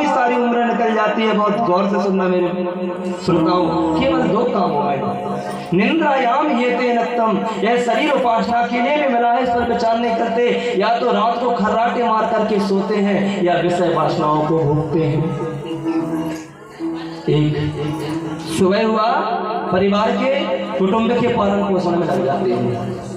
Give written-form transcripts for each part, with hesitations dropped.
सारी उम्र निकल जाती है। बहुत गौर से सुनना मेरे श्रोताओं, केवल 2 कामों में निंद्रायाम ये ते नक्तम, यह शरीर उपासना के लिए भी मिला है, इस पर विचार नहीं करते। या तो रात को खर्राटे मार करके सोते हैं या विषय वासनाओं को भोगते हैं। एक सुबह हुआ, परिवार के कुटुंब के पालन पोषण में लग जाते हैं।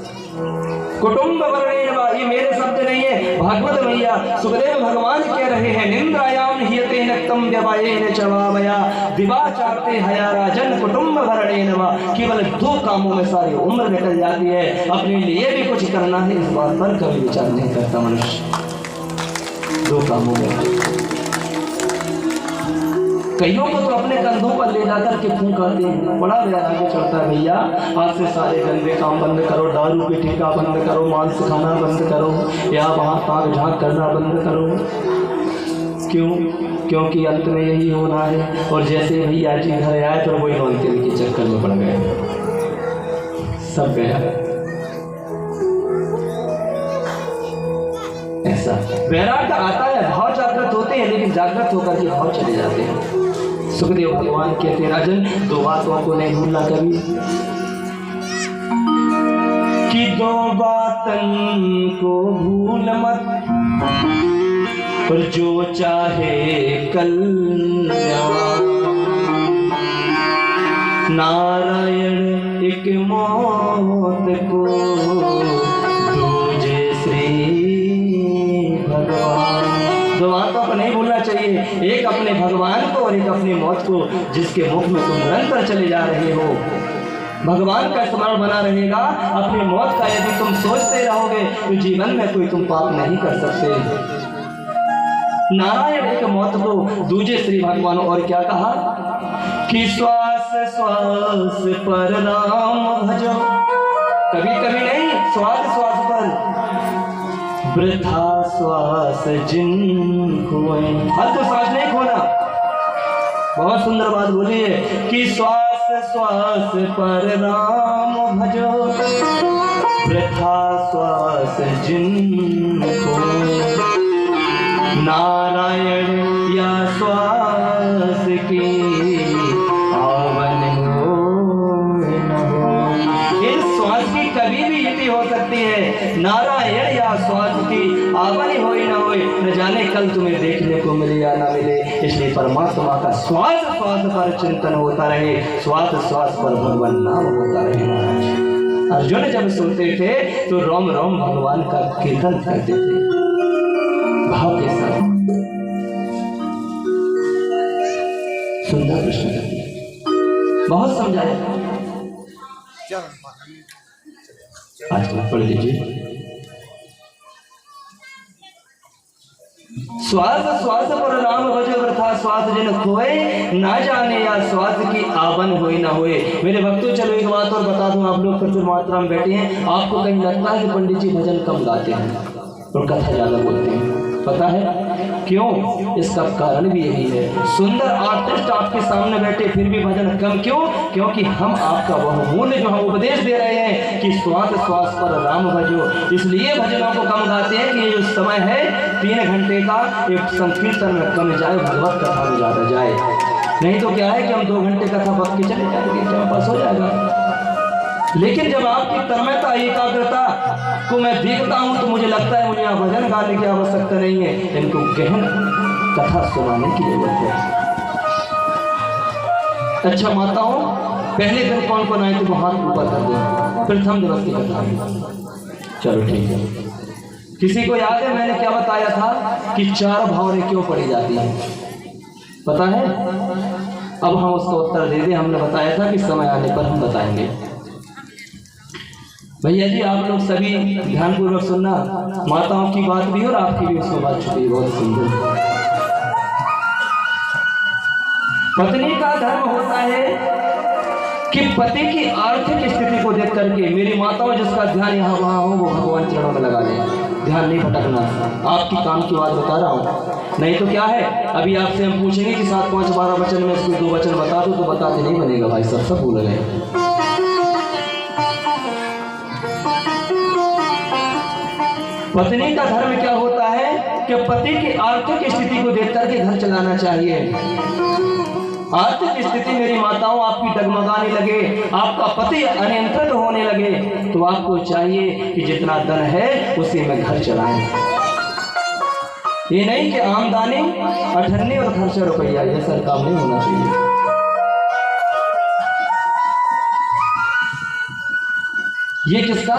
कुटुंब वर्णेन वा, ये मेरे शब्द नहीं है, भागवत भैया सुखदेव भगवान कह रहे हैं। निंद्रायाम हियते नक्तम व्यवायेन चवावया दिवाचारते हया राजन कुटुंब वर्णेन वा। केवल 2 कामों में सारी उम्र निकल जाती है। अपने लिए भी कुछ करना है, इस बात पर कभी विचार नहीं करता मनुष्य। 2 कामों में कईयों को तो अपने कंधों पर ले जाकर के फूंक करते हैं, बड़ा वैराग्य चढ़ता है। भैया आज से सारे गंदे काम बंद करो, दारू की ठेका बंद करो, मांस खाना बंद करो, या वहाँ ताक झाँक करना बंद करो। क्यों? क्योंकि अंत में यही होना है। और जैसे भैया जी घर आए तो वही नॉन तेल के चक्कर में पड़ गए, सब गया। ऐसा वैराग्य आता है, भाव जागृत होते हैं, लेकिन जागृत होकर के भाव चले जाते हैं। सुखदेव भगवान कहते राजन 2 बातों को नहीं भूलना कभी, कि 2 बातन को भूल मत, पर जो चाहे कल्याण। नारायण एक मौत को, दूजे श्री भगवान। 2 बातों को नहीं भूलना चाहिए, एक अपने भगवान को और एक अपनी मौत को, जिसके मुख में तुम निरंतर चले जा रहे हो। भगवान का स्मरण बना रहेगा, अपनी मौत का यदि तुम सोचते रहोगे तो जीवन में कोई तुम पाप नहीं कर सकते। नारायण एक मौत को, दूजे श्री भगवान। और क्या कहा कि श्वास श्वास पर राम भजो, कभी कभी नहीं, श्वास श्वास पर। वृथा श्वास जिन खोए, हर तो श्वास नहीं खोना। बहुत सुंदर बात बोली है कि श्वास श्वास पर राम भजो, वृथा श्वास जिन खोए। नारायण या श्वास की आवन हो न हो। इस श्वास की कभी भी इति हो सकती है, नारायण या श्वास की आवन हो न हो, न जाने कल तुम्हें देखने को मिले या ना मिले। इसलिए परमात्मा का श्वास श्वास पर चिंतन होता रहे, श्वास श्वास पर भगवान नाम होता रहे। महाराज अर्जुन जब सुनते थे तो रोम रोम भगवान का कीर्तन करते थे भाव के साथ। सुंदर प्रश्न बहुत समझाया, आज पढ़ लीजिए। श्वास श्वास पर राम भजो, वृथा श्वास जिन खोए, ना जाने या श्वास की आवन होए ना होए। मेरे भक्तों चलो एक बात और बता दूं, आप लोग प्रचुर मात्रा में बैठे हैं, आपको कहीं लगता है कि पंडित जी भजन कम गाते हैं और कथा ज्यादा बोलते हैं। पता है क्यों? इसका कारण भी यही है, सुंदर आर्टिस्ट आपके सामने बैठे फिर भी भजन कम क्यों? क्योंकि हम आपका वह मूल्य जो हम उपदेश दे रहे हैं कि श्वास श्वास पर राम भजो, इसलिए भजनों को कम गाते हैं कि ये जो समय है 3 घंटे का, एक संकीर्तन में कम जाए, भगवत कथा में ज्यादा जाए। नहीं तो क्या है कि हम 2 घंटे कथा पक के चले जाएंगे, टाइम पास हो जाएगा। लेकिन जब आपकी तन्मयता एकाग्रता को मैं देखता हूं तो मुझे लगता है मुझे यहाँ भजन गाने की आवश्यकता नहीं है, इनको गहन कथा सुनाने की जरूरत है। अच्छा माताओं, पहले दिन कौन कौन आए थे वो हाथ ऊपर कर दें, प्रथम दिवस की कथा में। चलो ठीक है, किसी को याद है मैंने क्या बताया था कि 4 भावनें क्यों पड़ी जाती हैं? पता है? अब हम उसका उत्तर दे दें। हमने बताया था कि समय आने पर हम बताएंगे। भैया जी आप लोग सभी ध्यानपूर्वक सुनना, माताओं की बात भी और आपकी भी उसमें बात छुपी, बहुत सुंदर। पत्नी का धर्म होता है कि पति की आर्थिक स्थिति को देख करके मेरी माताओं जिसका ध्यान यहाँ वहाँ हो वो भगवान चरणों में लगा ले, ध्यान नहीं भटकना। आपकी काम की बात बता रहा हूँ, नहीं तो क्या है अभी आपसे हम पूछेंगे कि 7, 5, 12 वचन में इसको 2 वचन बता दो तो बताते नहीं बनेगा भाई, सब भूल गए। पत्नी का धर्म क्या होता है कि कि पति की आर्थिक स्थिति को देख करके घर चलाना चाहिए। आर्थिक स्थिति मेरी माताओं आपकी डगमगाने लगे, आपका पति अनियंत्रित होने लगे, तो आपको चाहिए कि जितना धन है उसी में घर चलाएं। ये नहीं कि आमदनी 98 और खर्चा रुपया, ये सब काम नहीं होना चाहिए। ये किसका?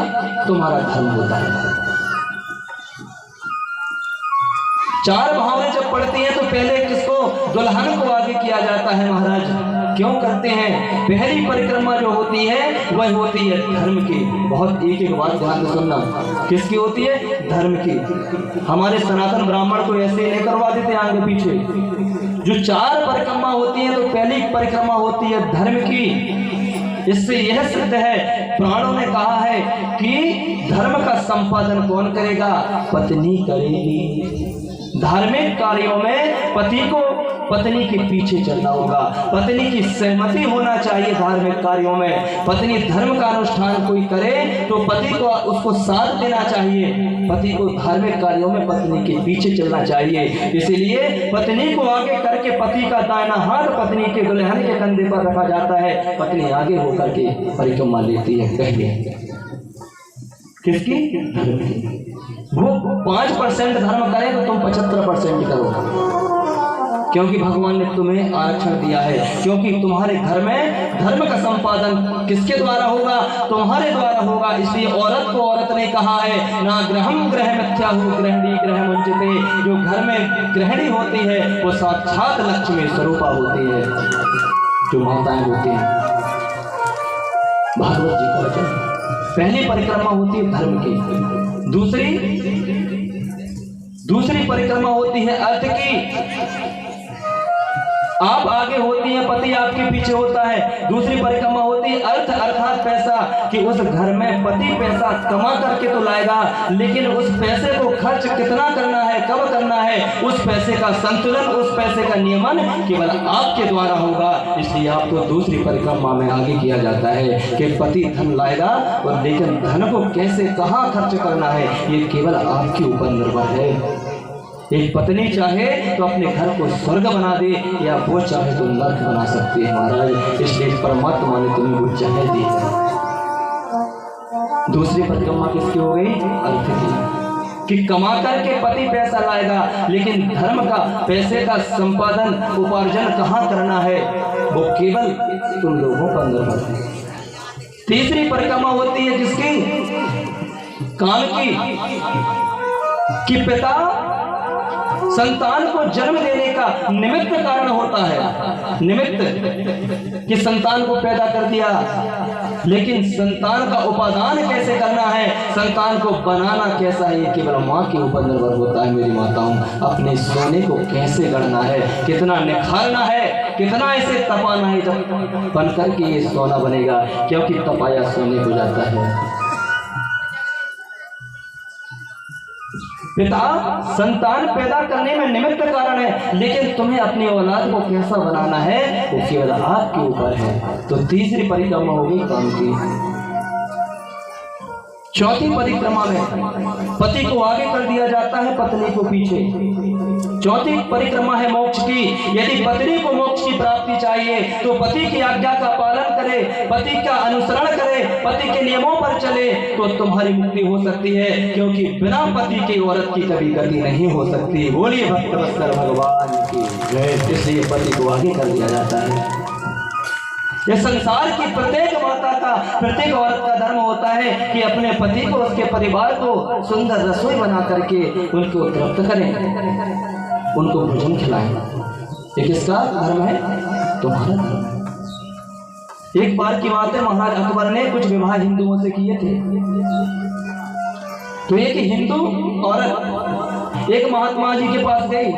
तुम्हारा धर्म होता है। चार भावनाएं जब पड़ती हैं तो पहले किसको? दुल्हन को आगे किया जाता है महाराज। क्यों करते हैं? पहली परिक्रमा जो होती है वह होती है धर्म की। बहुत एक एक बात ध्यान से सुनना, किसकी होती है? धर्म की। हमारे सनातन ब्राह्मण को ऐसे नहीं करवा देते आगे पीछे। जो चार परिक्रमा होती है तो पहली परिक्रमा होती है धर्म की। इससे यह सिद्ध है, प्राणों ने कहा है कि धर्म का संपादन कौन करेगा? पत्नी करेगी। धार्मिक कार्यों में पति को पत्नी के पीछे चलना होगा, पत्नी की सहमति होना चाहिए। धार्मिक कार्यों में पत्नी धर्म का अनुष्ठान कोई करे तो पति को उसको साथ देना चाहिए। पति को धार्मिक कार्यों में पत्नी के पीछे चलना चाहिए। इसीलिए पत्नी को आगे करके पति का दाहिना हाथ पत्नी के दुल्हन के कंधे पर रखा जाता है। पत्नी आगे होकर के परिक्रमा लेती है। पहले किसकी? धर्म की। वो 5% धर्म करे तो तुम 75% करो, क्योंकि भगवान ने तुम्हें आरक्षण दिया है। क्योंकि तुम्हारे घर में धर्म का संपादन किसके द्वारा होगा? तुम्हारे द्वारा होगा। इसलिए औरत को औरत ने कहा है, ना ग्रहम ग्रह मिथ्या हो गृहिणी ग्रह मुंजते। जो घर में गृहिणी होती है वो साक्षात लक्ष्मी स्वरूपा होती है, जो माताएं होती हैं। भागवत जी का वचन। पहली परिक्रमा होती है धर्म की। दूसरी परिक्रमा होती है अर्थ की। आप आगे होती है, पति आपके पीछे होता है। दूसरी परिक्रमा होती है अर्थ अर्थात पैसा, कि उस घर में पति पैसा कमा करके तो लाएगा, लेकिन उस पैसे को खर्च कितना करना है, कब करना है, उस पैसे का संतुलन, उस पैसे का नियमन केवल आपके द्वारा होगा। इसलिए आपको दूसरी परिक्रमा में आगे किया जाता है कि पति धन लाएगा, और लेकिन धन को कैसे कहाँ खर्च करना है ये केवल आपके ऊपर निर्भर है। एक पत्नी चाहे तो अपने घर को स्वर्ग बना दे, या वो चाहे तो नरक बना सकती है महाराज। इसलिए परमात्मा ने तुम्हें वो चाहे दी है। दूसरी परिक्रमा किसकी हो गई? अर्थ की, कि कमा करके पति पैसा लाएगा, लेकिन धर्म का पैसे का संपादन उपार्जन कहाँ करना है वो केवल तुम लोगों पर निर्भर है। तीसरी परिक्रमा होती है जिसकी? काल की, कि पिता संतान को जन्म देने का निमित्त कारण होता है। निमित्त कि संतान को पैदा कर दिया, लेकिन संतान का उपादान कैसे करना है, संतान को बनाना कैसा है, ये केवल माँ के ऊपर निर्भर होता है। मेरी माताओं, अपने सोने को कैसे गढ़ना है, कितना निखारना है, कितना इसे तपाना है, जब बन करके ये सोना बनेगा। क्योंकि तपाया सोने को जाता है। पिता संतान पैदा करने में निमित्त कारण है, लेकिन तुम्हें अपनी औलाद को कैसा बनाना है वो केवल आपके ऊपर है। तो तीसरी परिक्रमा होगी काम की। चौथी परिक्रमा में पति को आगे कर दिया जाता है, पत्नी को पीछे। चौथी परिक्रमा है मोक्ष की। यदि पत्नी को मोक्ष की प्राप्ति चाहिए तो पति की आज्ञा का पालन करे, पति का अनुसरण करे, पति के नियमों पर चले, तो तुम्हारी मुक्ति हो सकती है। क्योंकि बिना पति की औरत की कभी गति नहीं हो सकती। बोलिए भक्तवत्सल भगवान की जय। इसलिए पति को आगे कर दिया जाता है। ये संसार की प्रत्येक माता का, प्रत्येक औरत का धर्म होता है कि अपने पति को, उसके परिवार को सुंदर रसोई बना करके उनको तृप्त करें, उनको भोजन खिलाएं। ये किसका धर्म है? तुम्हारा धर्म है। एक बार की बात है, महाराज अकबर ने कुछ विवाह हिंदुओं से किए थे। तो एक हिंदू औरत एक महात्मा जी के पास गई,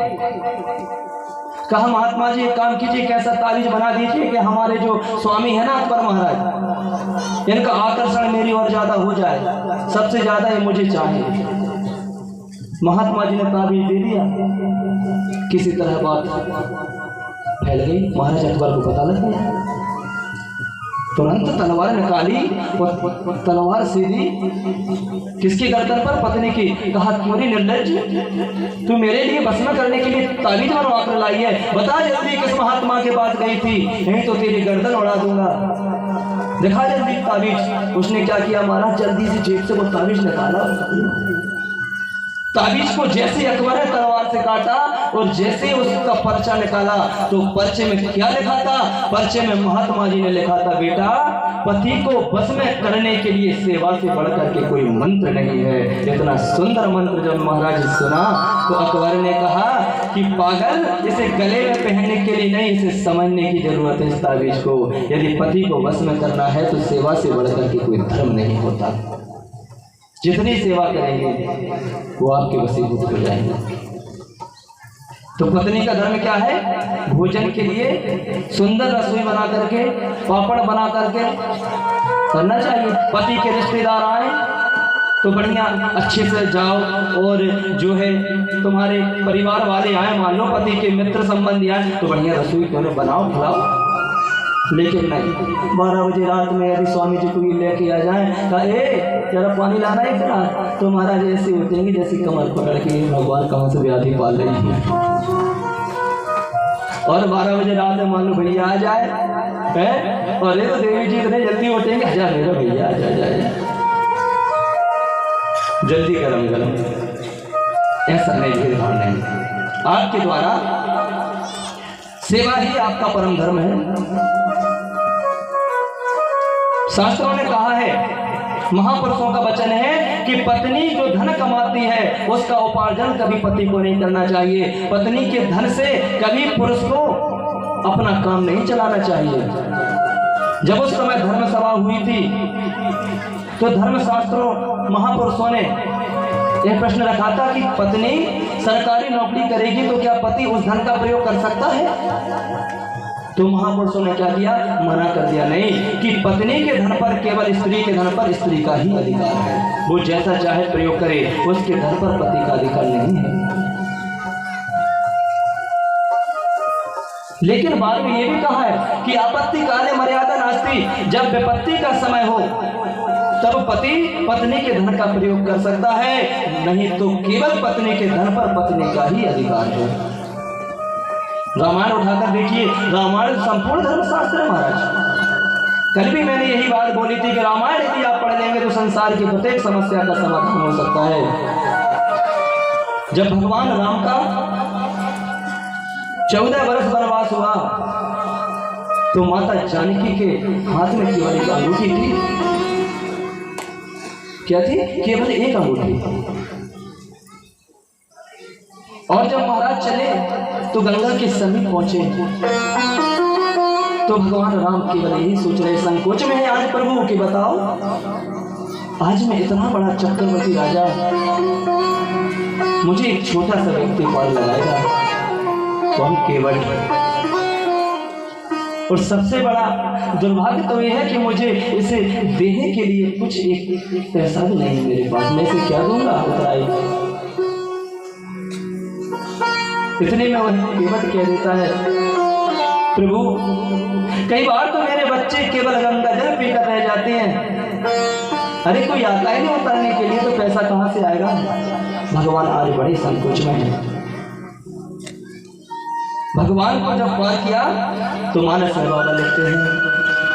कहा महात्मा जी एक काम कीजिए, कैसा तावीज बना दीजिए कि हमारे जो स्वामी है ना अकबर महाराज, इनका आकर्षण मेरी ओर ज्यादा हो जाए, सबसे ज्यादा ये मुझे चाहिए। महात्मा जी ने तावीज दे दिया। किसी तरह बात फैल गई, महाराज अकबर को पता लग गया। तुरंत तलवार निकाली और तलवार सीधी किसकी गर्दन पर? पत्नी की। कहा, तुम्हारी निर्लज्ज, तू मेरे लिए भस्म करने के लिए ताबीज बनवा कर लाई है, बता जल्दी किस महात्मा के पास गई थी, नहीं तो तेरी गर्दन उड़ा दूंगा, दिखा जल्दी ताबीज। उसने क्या किया महाराज, जल्दी से जेब से वो ताबीज निकाला। ताबीज को जैसे अकबर ने तलवार से काटा और जैसे उसका पर्चा निकाला तो पर्चे में क्या लिखा था? पर्चे में महात्मा जी ने लिखा था, बेटा पति को बस में करने के लिए सेवा से बढ़कर के कोई मंत्र नहीं है। इतना सुंदर मंत्र जब महाराज सुना तो अकबर ने कहा कि पागल, इसे गले में पहनने के लिए नहीं, इसे समझने की जरूरत है इस ताबीज को। यदि पति को बस में करना है तो सेवा से बढ़कर के कोई धर्म नहीं होता। जितनी सेवा करेंगे वो आपके वसीभूत हो जाएंगे। तो पत्नी का धर्म क्या है? भोजन के लिए सुंदर रसोई बना करके, पापड़ बना करके करना चाहिए। पति के रिश्तेदार आए तो बढ़िया अच्छे से जाओ, और जो है तुम्हारे परिवार वाले आए, मान लो पति के मित्र संबंधी आए, तो बढ़िया रसोई क्यों न बनाओ, खिलाओ। लेकिन नहीं, 12 बजे रात में यदि स्वामी जी को ये लेके आ जाए, कहा ए जरा पानी लाना है क्या, तो महाराज ऐसे उठेंगे जैसे कमर पकड़ के भगवान कहाँ से व्याधि पाल रही है। और 12 बजे रात में मान लो भैया आ जाए है, और ये तो देवी जी इतने जल्दी उठेंगे, जा मेरा भैया आ जाए, जल्दी गरम गरम। ऐसा नहीं, भेदभाव नहीं, आपके द्वारा सेवा ही आपका परम धर्म है। शास्त्रों ने कहा है, महापुरुषों का वचन है कि पत्नी जो धन कमाती है उसका उपार्जन कभी पति को नहीं करना चाहिए। पत्नी के धन से कभी पुरुष को अपना काम नहीं चलाना चाहिए। जब उस समय धर्म सभा हुई थी तो धर्मशास्त्रों महापुरुषों ने यह प्रश्न रखा था कि पत्नी सरकारी नौकरी करेगी तो क्या पति उस धन का प्रयोग कर सकता है? तो महापुरुषों ने क्या किया? मना कर दिया, नहीं, कि पत्नी के धन पर, केवल स्त्री के धन पर स्त्री का ही अधिकार है, वो जैसा चाहे प्रयोग करे, उसके धन पर पति का अधिकार नहीं है। लेकिन बाद में ये भी कहा है कि आपत्ति काले मर्यादा नास्ति, जब विपत्ति का समय हो तब पति पत्नी के धन का प्रयोग कर सकता है, नहीं तो केवल पत्नी के धन पर पत्नी का ही अधिकार है। रामायण उठाकर देखिए, रामायण संपूर्ण धर्मशास्त्र है महाराज। कल भी मैंने यही बात बोली थी कि रामायण यदि आप पढ़ लेंगे तो संसार की प्रत्येक समस्या का समाधान हो सकता है। जब भगवान राम का 14 वर्ष वनवास हुआ तो माता जानकी के हाथ में केवल एक अंगूठी थी। क्या थी? केवल एक अंगूठी। और जब महाराज चले तो गंगा के समीप पहुंचे तो भगवान राम केवल यही सोच रहे, संकोच में है आज प्रभु कि बताओ, आज मैं इतना बड़ा चक्रवर्ती राजा, मुझे एक छोटा सा व्यक्ति पार लगाएगा, तो हम केवल, और सबसे बड़ा दुर्भाग्य तो यह है कि मुझे इसे देने के लिए कुछ एक पैसा भी नहीं है मेरे पास, मैं इसे क्या दूंगा? उतराई इतने में वह केवट कह देता है, प्रभु कई बार तो मेरे बच्चे केवल गंगा जल पीकर रह जाते हैं, अरे कोई आता ही नहीं उतारने के लिए, तो पैसा कहाँ से आएगा? भगवान आज बड़े संकोच में है। भगवान को जब पार किया तो मानस में बाबा लिखते हैं,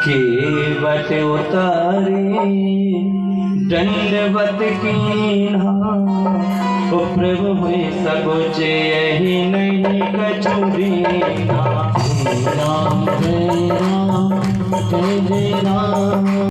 केवट उतारे दंडवत कीन्हा, प्रभु हुई सकुच यही नहीं कछुरी। राम जय राम जय जय राम।